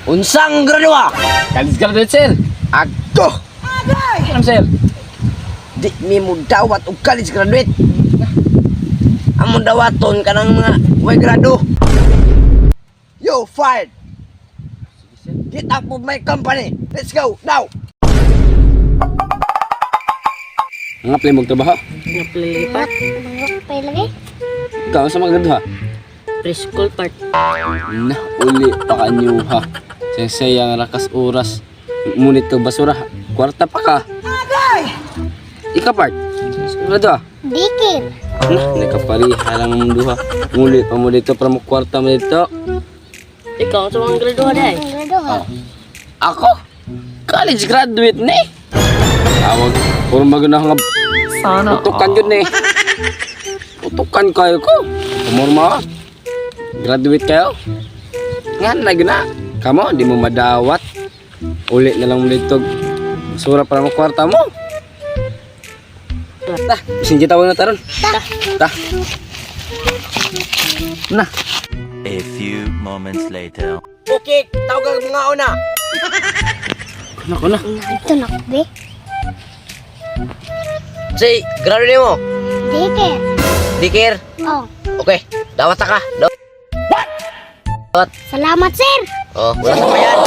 Unsang gradua? College graduate, sir. Agto! Ano, sir? Di mi mo dawat og college graduate. Amon dawaton ka ng mga way grado. You fired! Get out of my company! Let's go, now! Ang apply mong trabaho? Nga-play part. Pay lagi? Ikaw sa mga graduha? Preschool part. Na, uli pa ka niyo ha. Sayang rakas oras. Ngunit ka basura. Kwarta pa ka. Ika part. Graduha? Dikir. Nah, nakapariha lang ang duha. Ngunit pa mo dito para mo kwarta mo dito. Ikaw sa mga graduha dahil. Ang graduha. Ako? College graduate ni. Tawag. Puro maganda nga. Sana. Utukan yun eh. Utukan kayo ko. Umurma. Graduate kayo. Nga lagi na. Kamu di mo madawat. Ulit na lang mo dito. Sura para mo kwarta mo. Tah, isin kita na taron. Tah. Nah. A few moments later. Okay, tawag ang mga una. Nako na. Ito na, be. Say, grado ni mo. Dikir. Dikir. Oh, Okay, dawat ka. Dawat. salamat, sir. Oh, wala sa bayan.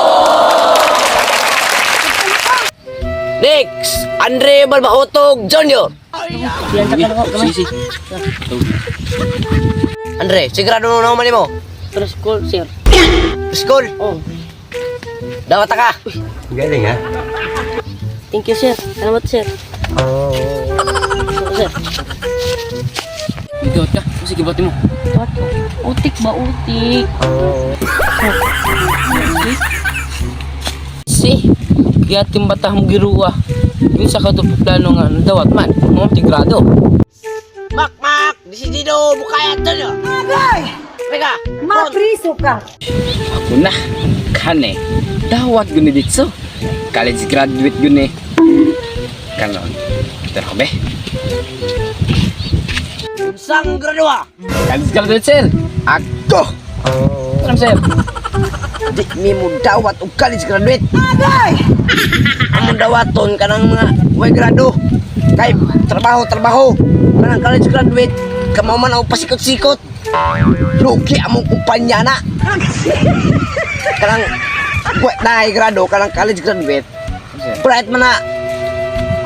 Next, Andre Balbahotog Jr. Yan sa kalungo kami. Sisi. Andre, sigurado mo naman mo. Preschool, sir. School, Oh, dawat ka. Galing ha. thank you, sir. Salamat, sir. Sir. Ikaw ka. Sige bati mo. What? Utik ba, utik? Si, kaya timbata mong giruwa. Yung sa plano nga dawat man. Mga tigrado. Mak, disidido bukaya Antonio. Agay! Rega, Mapriso ka. Ako na. Kane. Dawat guni dito. College graduate guni. Kanon. Ito na kami. unsang gradua? College graduate, sir. Agto! Ano, sir? Di mi mo dawat og college graduate. Agay! Amon dawaton ka ng mga way grado. Kay trabaho. Kanang college graduate, kamo man og pasikot-sikot. Lugi among kumpanya na. Kanang buat na grado, kanang college graduate. Bright man na.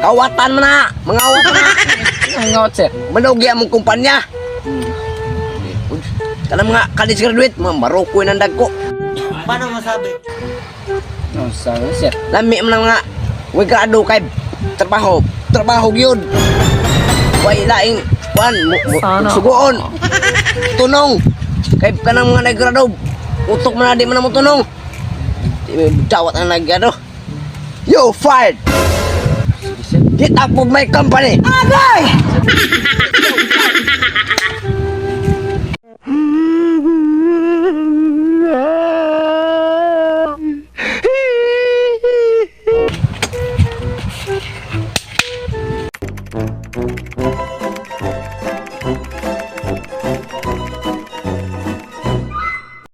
Kawatan man na, mangawat man na. Ang ngawat, sir. Malugi among kumpanya. Kanang mga college graduate, mga marukoy ng dagko. Oh, sana, sir. Lami man ang mga way grado kay trabaho gyud. Way laing kuan suguon. Tunong kay kanang mga naggrado. Utok man na di man mo tunong. Di mo dawat ang naggrado. You fired. Get out of my company. Agay!